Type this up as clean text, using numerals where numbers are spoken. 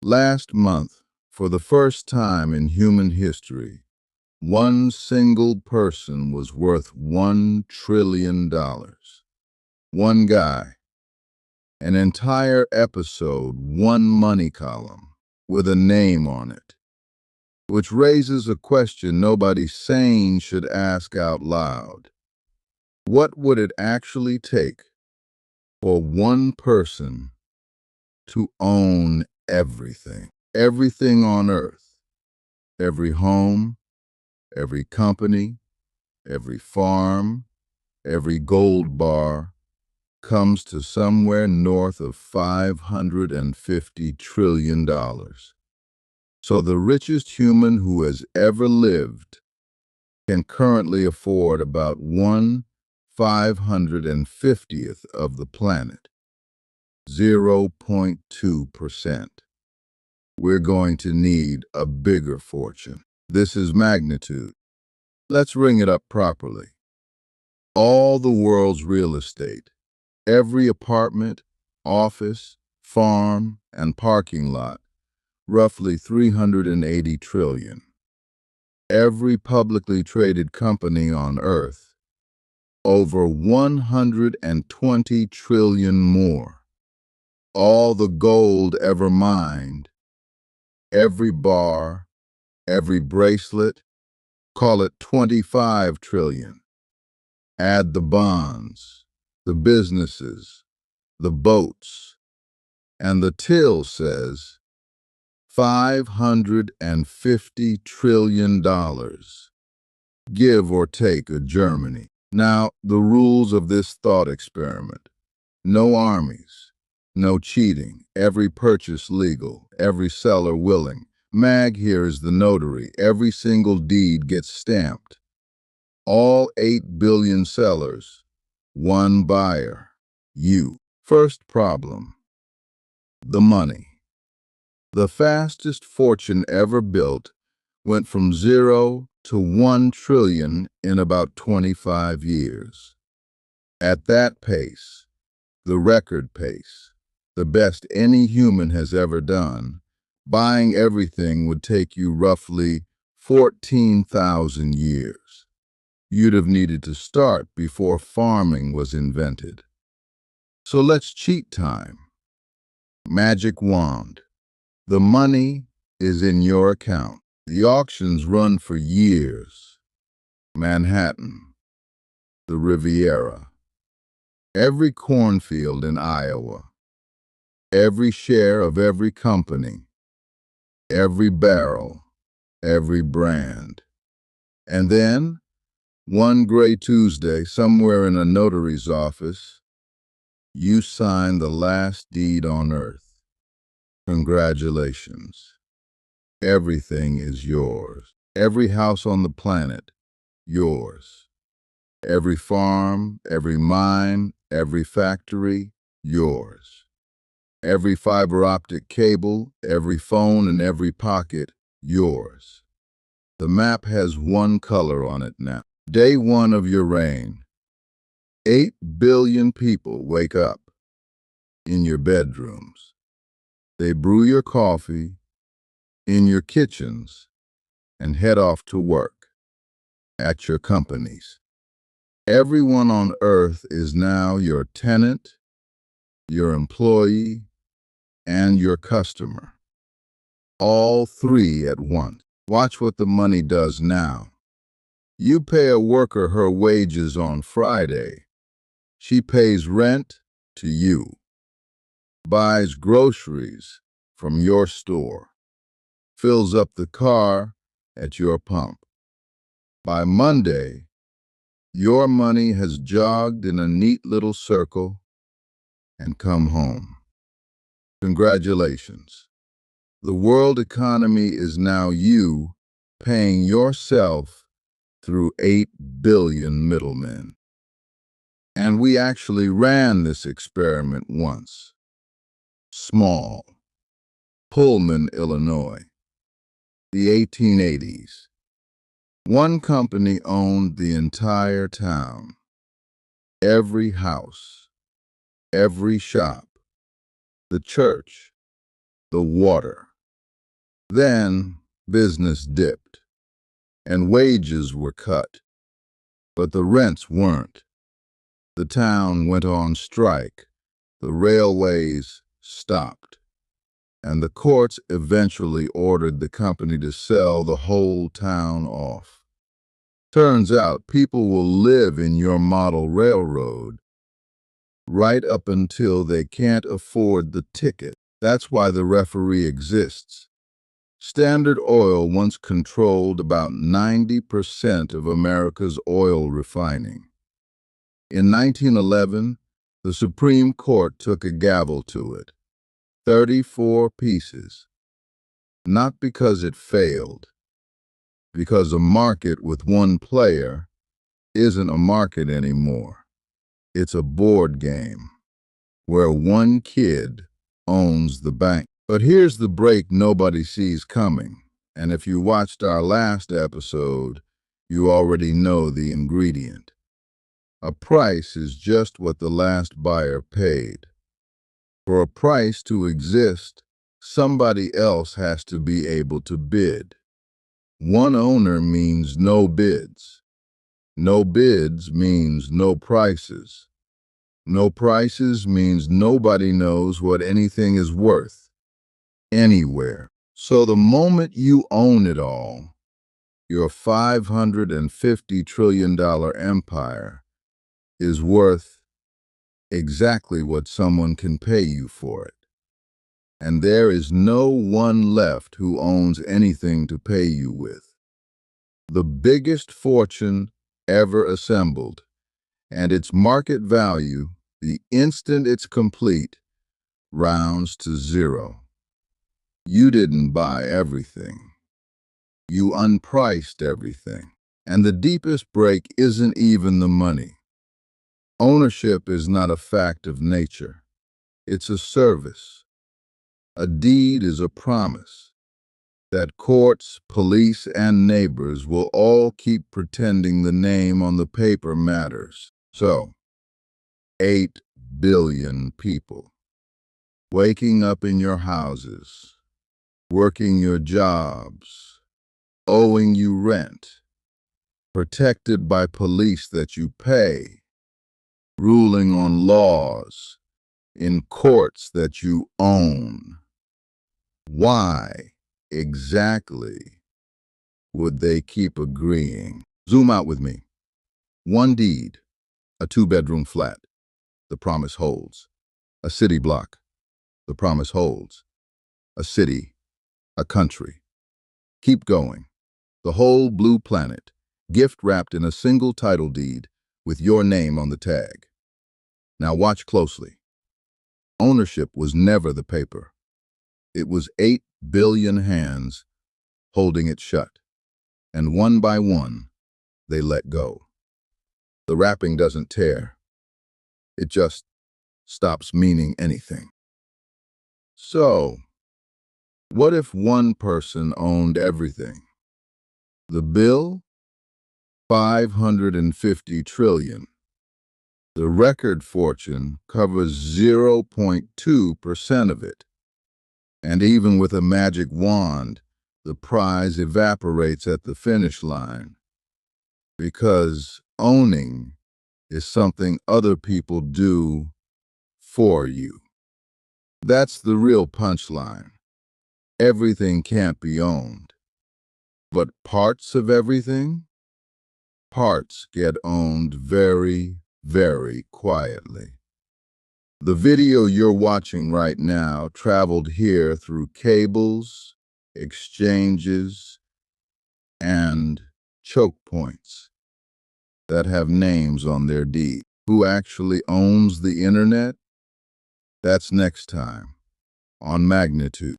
Last month, for the first time in human history, one single person was worth $1 trillion. One guy, an entire episode, one money column, with a name on it, which raises a question nobody sane should ask out loud. What would it actually take for one person to own everything? Everything on earth, every home, every company, every farm, every gold bar comes to somewhere north of $550 trillion. So the richest human who has ever lived can currently afford about 1/550th of the planet, 0.2%. We're going to need a bigger fortune. This is magnitude. Let's ring it up properly. All the world's real estate, every apartment, office, farm, and parking lot, roughly 380 trillion. Every publicly traded company on Earth, over 120 trillion more. All the gold ever mined, every bar, every bracelet, call it 25 trillion. Add the bonds, the businesses, the boats, and the till says $550 trillion, give or take a Germany. Now, the rules of this thought experiment: no armies, no cheating, every purchase legal, every seller willing. Mag here is the notary. Every single deed gets stamped. All 8 billion sellers, one buyer, you. First problem: the money. The fastest fortune ever built went from 0 to 1 trillion in about 25 years. At that pace, the record pace, the best any human has ever done, buying everything would take you roughly 14,000 years. You'd have needed to start before farming was invented. So let's cheat time. Magic wand. The money is in your account. The auctions run for years. Manhattan, the Riviera, every cornfield in Iowa, every share of every company, every barrel, every brand. And then, one gray Tuesday, somewhere in a notary's office, you sign the last deed on earth. Congratulations. Everything is yours. Every house on the planet, yours. Every farm, every mine, every factory, yours. Every fiber optic cable, every phone in every pocket, yours. The map has one color on it now. Day one of your reign. 8 billion people wake up in your bedrooms. They brew your coffee in your kitchens and head off to work at your companies. Everyone on earth is now your tenant, your employee, and your customer. All three at once. Watch what the money does now. You pay a worker her wages on Friday. She pays rent to you, buys groceries from your store, fills up the car at your pump. By Monday, your money has jogged in a neat little circle and come home. Congratulations. The world economy is now you paying yourself through 8 billion middlemen. And we actually ran this experiment once. Small. Pullman, Illinois. The 1880s. One company owned the entire town. Every house, every shop, the church, the water, Then business dipped, and wages were cut, but the rents weren't. The town went on strike, the railways stopped, and the courts eventually ordered the company to sell the whole town off. Turns out people will live in your model railroad right up until they can't afford the ticket. That's why the referee exists. Standard Oil once controlled about 90% of America's oil refining. In 1911, the Supreme Court took a gavel to it. 34 pieces. Not because it failed, because a market with one player isn't a market anymore. It's a board game where one kid owns the bank. But here's the break nobody sees coming. And if you watched our last episode, you already know the ingredient. A price is just what the last buyer paid. For a price to exist, somebody else has to be able to bid. One owner means no bids. No bids means no prices. No prices means nobody knows what anything is worth, anywhere. So the moment you own it all, your $550 trillion empire is worth exactly what someone can pay you for it. And there is no one left who owns anything to pay you with. The biggest fortune ever assembled, and its market value, the instant it's complete, rounds to zero. You didn't buy everything. You unpriced everything. And the deepest break isn't even the money. Ownership is not a fact of nature. It's a service. A deed is a promise that courts, police, and neighbors will all keep pretending the name on the paper matters. So, 8 billion people waking up in your houses, working your jobs, owing you rent, protected by police that you pay, ruling on laws in courts that you own. Why exactly would they keep agreeing? Zoom out with me. One deed, a 2-bedroom flat, the promise holds. A city block, the promise holds. A city, a country. Keep going. The whole blue planet, gift wrapped in a single title deed with your name on the tag. Now watch closely. Ownership was never the paper. It was 8 billion hands holding it shut. And one by one, they let go. The wrapping doesn't tear. It just stops meaning anything. So, what if one person owned everything? The bill? 550 trillion. The record fortune covers 0.2% of it. And even with a magic wand, the prize evaporates at the finish line. Because owning is something other people do for you. That's the real punchline. Everything can't be owned. But parts of everything? Parts get owned very, very quietly. The video you're watching right now traveled here through cables, exchanges, and choke points that have names on their deed. Who actually owns the internet? That's next time on Magnitude.